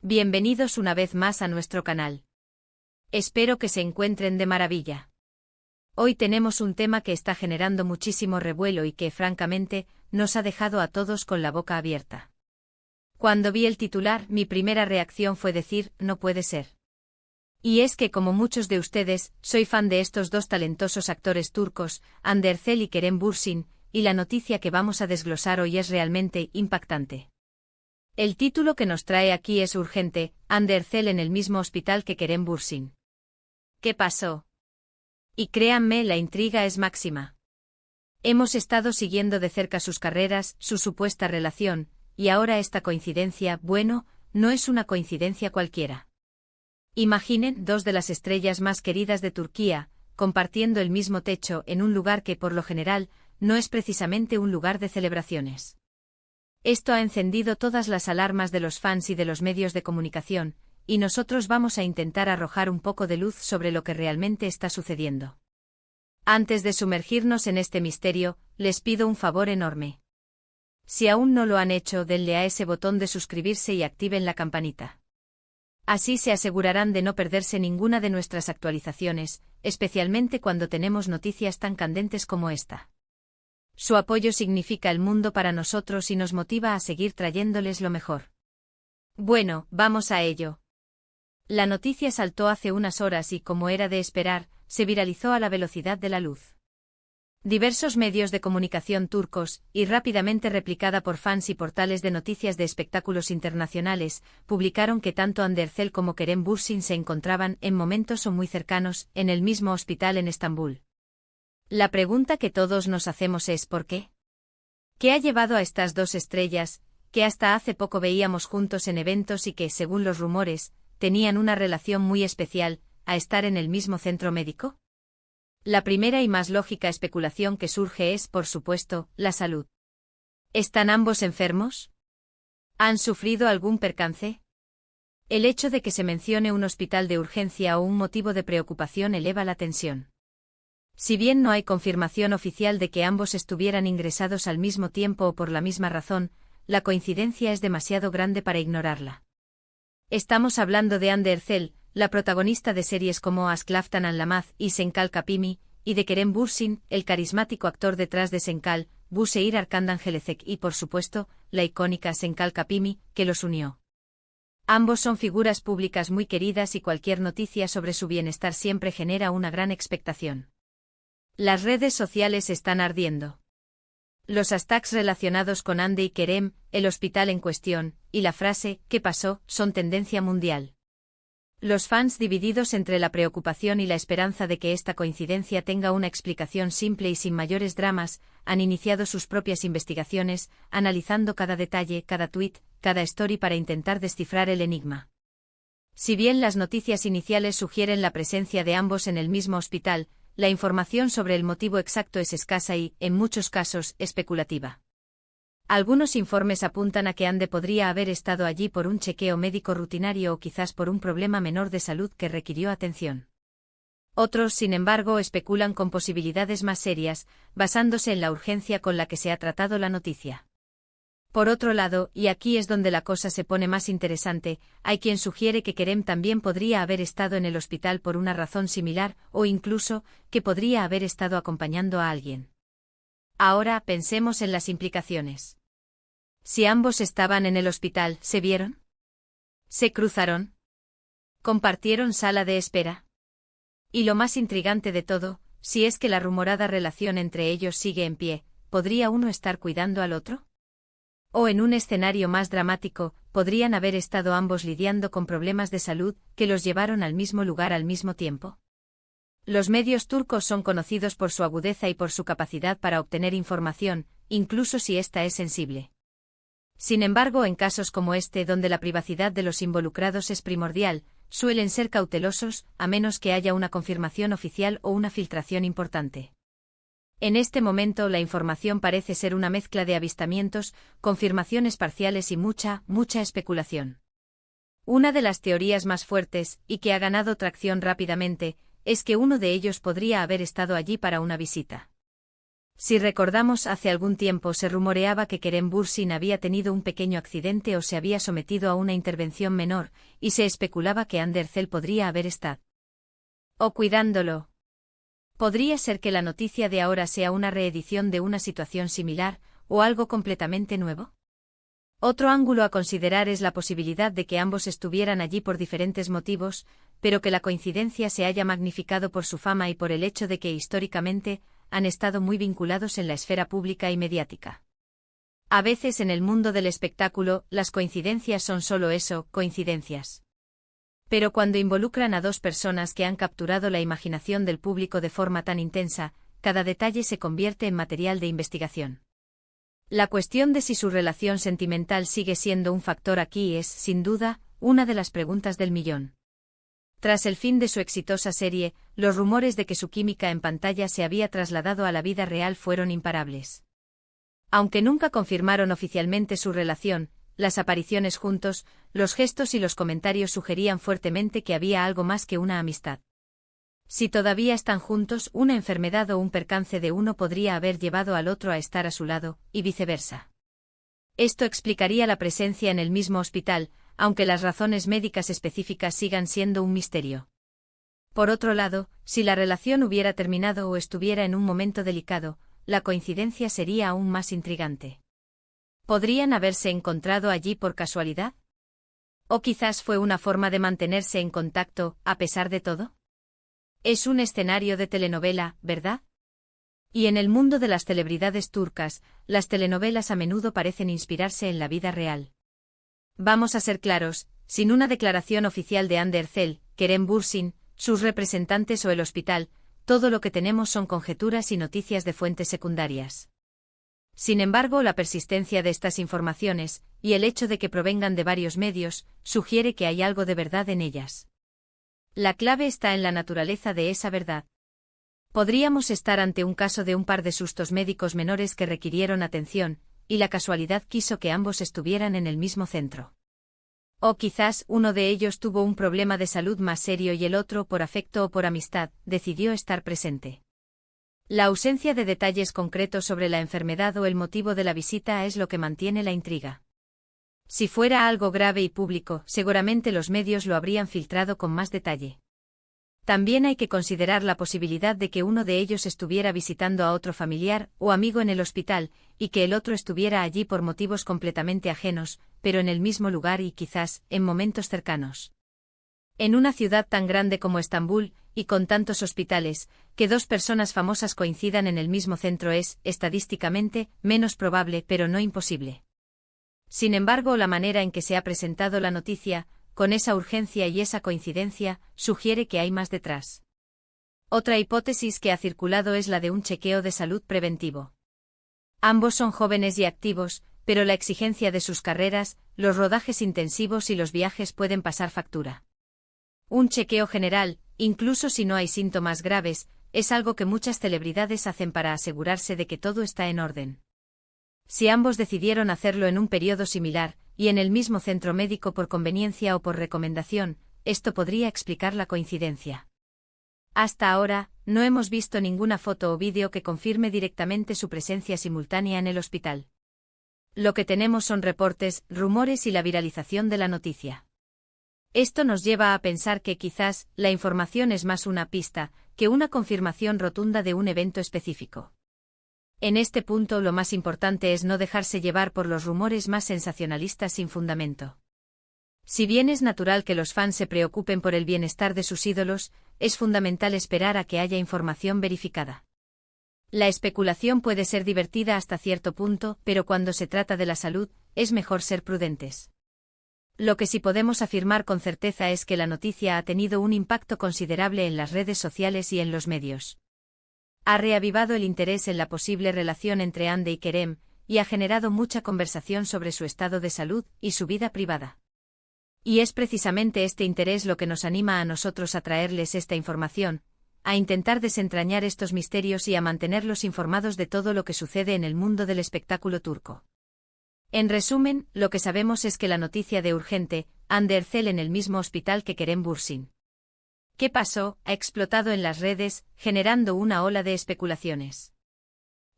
Bienvenidos una vez más a nuestro canal. Espero que se encuentren de maravilla. Hoy tenemos un tema que está generando muchísimo revuelo y que, francamente, nos ha dejado a todos con la boca abierta. Cuando vi el titular, mi primera reacción fue decir, no puede ser. Y es que, como muchos de ustedes, soy fan de estos dos talentosos actores turcos, Hande Erçel y Kerem Bürsin, y la noticia que vamos a desglosar hoy es realmente impactante. El título que nos trae aquí es urgente, Hande Erçel en el mismo hospital que Kerem Bürsin. ¿Qué pasó? Y créanme, la intriga es máxima. Hemos estado siguiendo de cerca sus carreras, su supuesta relación, y ahora esta coincidencia, bueno, no es una coincidencia cualquiera. Imaginen dos de las estrellas más queridas de Turquía, compartiendo el mismo techo en un lugar que, por lo general, no es precisamente un lugar de celebraciones. Esto ha encendido todas las alarmas de los fans y de los medios de comunicación, y nosotros vamos a intentar arrojar un poco de luz sobre lo que realmente está sucediendo. Antes de sumergirnos en este misterio, les pido un favor enorme. Si aún no lo han hecho, denle a ese botón de suscribirse y activen la campanita. Así se asegurarán de no perderse ninguna de nuestras actualizaciones, especialmente cuando tenemos noticias tan candentes como esta. Su apoyo significa el mundo para nosotros y nos motiva a seguir trayéndoles lo mejor. Bueno, vamos a ello. La noticia saltó hace unas horas y, como era de esperar, se viralizó a la velocidad de la luz. Diversos medios de comunicación turcos, y rápidamente replicada por fans y portales de noticias de espectáculos internacionales, publicaron que tanto Hande Erçel como Kerem Bürsin se encontraban, en momentos o muy cercanos, en el mismo hospital en Estambul. La pregunta que todos nos hacemos es ¿por qué? ¿Qué ha llevado a estas dos estrellas, que hasta hace poco veíamos juntos en eventos y que, según los rumores, tenían una relación muy especial, a estar en el mismo centro médico? La primera y más lógica especulación que surge es, por supuesto, la salud. ¿Están ambos enfermos? ¿Han sufrido algún percance? El hecho de que se mencione un hospital de urgencia o un motivo de preocupación eleva la tensión. Si bien no hay confirmación oficial de que ambos estuvieran ingresados al mismo tiempo o por la misma razón, la coincidencia es demasiado grande para ignorarla. Estamos hablando de Hande Erçel, la protagonista de series como Aşk Laftan Anlamaz y Senkal Kapimi, y de Kerem Bürsin, el carismático actor detrás de Senkal, Bu Şehir Arkandan Gelecek y, por supuesto, la icónica Senkal Kapimi, que los unió. Ambos son figuras públicas muy queridas y cualquier noticia sobre su bienestar siempre genera una gran expectación. Las redes sociales están ardiendo. Los hashtags relacionados con Hande y Kerem, el hospital en cuestión, y la frase ¿qué pasó?, son tendencia mundial. Los fans, divididos entre la preocupación y la esperanza de que esta coincidencia tenga una explicación simple y sin mayores dramas, han iniciado sus propias investigaciones, analizando cada detalle, cada tuit, cada story para intentar descifrar el enigma. Si bien las noticias iniciales sugieren la presencia de ambos en el mismo hospital, la información sobre el motivo exacto es escasa y, en muchos casos, especulativa. Algunos informes apuntan a que Hande podría haber estado allí por un chequeo médico rutinario o quizás por un problema menor de salud que requirió atención. Otros, sin embargo, especulan con posibilidades más serias, basándose en la urgencia con la que se ha tratado la noticia. Por otro lado, y aquí es donde la cosa se pone más interesante, hay quien sugiere que Kerem también podría haber estado en el hospital por una razón similar, o incluso, que podría haber estado acompañando a alguien. Ahora, pensemos en las implicaciones. Si ambos estaban en el hospital, ¿se vieron? ¿Se cruzaron? ¿Compartieron sala de espera? Y lo más intrigante de todo, si es que la rumorada relación entre ellos sigue en pie, ¿podría uno estar cuidando al otro? O en un escenario más dramático, ¿podrían haber estado ambos lidiando con problemas de salud que los llevaron al mismo lugar al mismo tiempo? Los medios turcos son conocidos por su agudeza y por su capacidad para obtener información, incluso si ésta es sensible. Sin embargo, en casos como este, donde la privacidad de los involucrados es primordial, suelen ser cautelosos, a menos que haya una confirmación oficial o una filtración importante. En este momento la información parece ser una mezcla de avistamientos, confirmaciones parciales y mucha especulación. Una de las teorías más fuertes, y que ha ganado tracción rápidamente, es que uno de ellos podría haber estado allí para una visita. Si recordamos, hace algún tiempo se rumoreaba que Kerem Bürsin había tenido un pequeño accidente o se había sometido a una intervención menor, y se especulaba que Andercel podría haber estado o cuidándolo. ¿Podría ser que la noticia de ahora sea una reedición de una situación similar, o algo completamente nuevo? Otro ángulo a considerar es la posibilidad de que ambos estuvieran allí por diferentes motivos, pero que la coincidencia se haya magnificado por su fama y por el hecho de que históricamente han estado muy vinculados en la esfera pública y mediática. A veces en el mundo del espectáculo, las coincidencias son solo eso, coincidencias. Pero cuando involucran a dos personas que han capturado la imaginación del público de forma tan intensa, cada detalle se convierte en material de investigación. La cuestión de si su relación sentimental sigue siendo un factor aquí es, sin duda, una de las preguntas del millón. Tras el fin de su exitosa serie, los rumores de que su química en pantalla se había trasladado a la vida real fueron imparables. Aunque nunca confirmaron oficialmente su relación, las apariciones juntos, los gestos y los comentarios sugerían fuertemente que había algo más que una amistad. Si todavía están juntos, una enfermedad o un percance de uno podría haber llevado al otro a estar a su lado, y viceversa. Esto explicaría la presencia en el mismo hospital, aunque las razones médicas específicas sigan siendo un misterio. Por otro lado, si la relación hubiera terminado o estuviera en un momento delicado, la coincidencia sería aún más intrigante. ¿Podrían haberse encontrado allí por casualidad? ¿O quizás fue una forma de mantenerse en contacto, a pesar de todo? Es un escenario de telenovela, ¿verdad? Y en el mundo de las celebridades turcas, las telenovelas a menudo parecen inspirarse en la vida real. Vamos a ser claros, sin una declaración oficial de Andercel, Kerem Bürsin, sus representantes o el hospital, todo lo que tenemos son conjeturas y noticias de fuentes secundarias. Sin embargo, la persistencia de estas informaciones, y el hecho de que provengan de varios medios, sugiere que hay algo de verdad en ellas. La clave está en la naturaleza de esa verdad. Podríamos estar ante un caso de un par de sustos médicos menores que requirieron atención, y la casualidad quiso que ambos estuvieran en el mismo centro. O quizás uno de ellos tuvo un problema de salud más serio y el otro, por afecto o por amistad, decidió estar presente. La ausencia de detalles concretos sobre la enfermedad o el motivo de la visita es lo que mantiene la intriga. Si fuera algo grave y público, seguramente los medios lo habrían filtrado con más detalle. También hay que considerar la posibilidad de que uno de ellos estuviera visitando a otro familiar o amigo en el hospital, y que el otro estuviera allí por motivos completamente ajenos, pero en el mismo lugar y quizás, en momentos cercanos. En una ciudad tan grande como Estambul, y con tantos hospitales, que dos personas famosas coincidan en el mismo centro es, estadísticamente, menos probable pero no imposible. Sin embargo, la manera en que se ha presentado la noticia, con esa urgencia y esa coincidencia, sugiere que hay más detrás. Otra hipótesis que ha circulado es la de un chequeo de salud preventivo. Ambos son jóvenes y activos, pero la exigencia de sus carreras, los rodajes intensivos y los viajes pueden pasar factura. Un chequeo general, incluso si no hay síntomas graves, es algo que muchas celebridades hacen para asegurarse de que todo está en orden. Si ambos decidieron hacerlo en un periodo similar, y en el mismo centro médico por conveniencia o por recomendación, esto podría explicar la coincidencia. Hasta ahora, no hemos visto ninguna foto o vídeo que confirme directamente su presencia simultánea en el hospital. Lo que tenemos son reportes, rumores y la viralización de la noticia. Esto nos lleva a pensar que quizás, la información es más una pista, que una confirmación rotunda de un evento específico. En este punto lo más importante es no dejarse llevar por los rumores más sensacionalistas sin fundamento. Si bien es natural que los fans se preocupen por el bienestar de sus ídolos, es fundamental esperar a que haya información verificada. La especulación puede ser divertida hasta cierto punto, pero cuando se trata de la salud, es mejor ser prudentes. Lo que sí podemos afirmar con certeza es que la noticia ha tenido un impacto considerable en las redes sociales y en los medios. Ha reavivado el interés en la posible relación entre Hande y Kerem, y ha generado mucha conversación sobre su estado de salud y su vida privada. Y es precisamente este interés lo que nos anima a nosotros a traerles esta información, a intentar desentrañar estos misterios y a mantenerlos informados de todo lo que sucede en el mundo del espectáculo turco. En resumen, lo que sabemos es que la noticia de urgente, Hande Erçel en el mismo hospital que Kerem Bürsin. ¿Qué pasó? Ha explotado en las redes, generando una ola de especulaciones.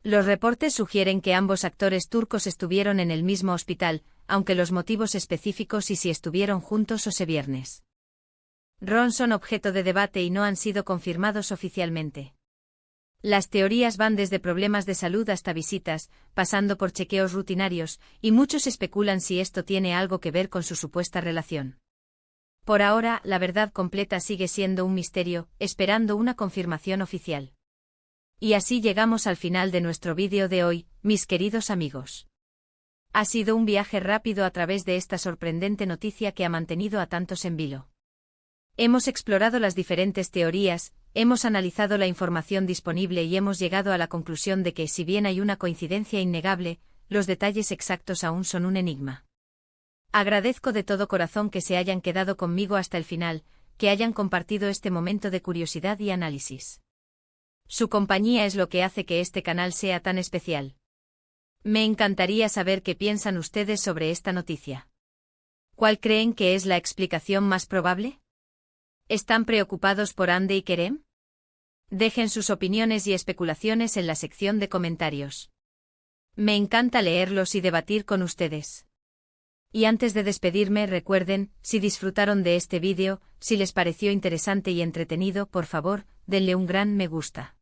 Los reportes sugieren que ambos actores turcos estuvieron en el mismo hospital, aunque los motivos específicos y si estuvieron juntos o se viernes son objeto de debate y no han sido confirmados oficialmente. Las teorías van desde problemas de salud hasta visitas, pasando por chequeos rutinarios, y muchos especulan si esto tiene algo que ver con su supuesta relación. Por ahora, la verdad completa sigue siendo un misterio, esperando una confirmación oficial. Y así llegamos al final de nuestro vídeo de hoy, mis queridos amigos. Ha sido un viaje rápido a través de esta sorprendente noticia que ha mantenido a tantos en vilo. Hemos explorado las diferentes teorías, hemos analizado la información disponible y hemos llegado a la conclusión de que, si bien hay una coincidencia innegable, los detalles exactos aún son un enigma. Agradezco de todo corazón que se hayan quedado conmigo hasta el final, que hayan compartido este momento de curiosidad y análisis. Su compañía es lo que hace que este canal sea tan especial. Me encantaría saber qué piensan ustedes sobre esta noticia. ¿Cuál creen que es la explicación más probable? ¿Están preocupados por Hande y Kerem? Dejen sus opiniones y especulaciones en la sección de comentarios. Me encanta leerlos y debatir con ustedes. Y antes de despedirme, recuerden, si disfrutaron de este vídeo, si les pareció interesante y entretenido, por favor, denle un gran me gusta.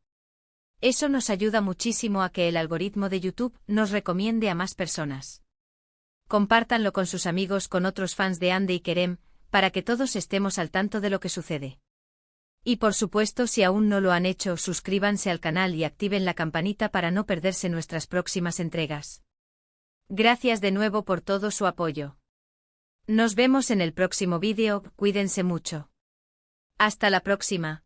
Eso nos ayuda muchísimo a que el algoritmo de YouTube nos recomiende a más personas. Compártanlo con sus amigos, con otros fans de Hande y Kerem, para que todos estemos al tanto de lo que sucede. Y por supuesto, si aún no lo han hecho, suscríbanse al canal y activen la campanita para no perderse nuestras próximas entregas. Gracias de nuevo por todo su apoyo. Nos vemos en el próximo vídeo, cuídense mucho. Hasta la próxima.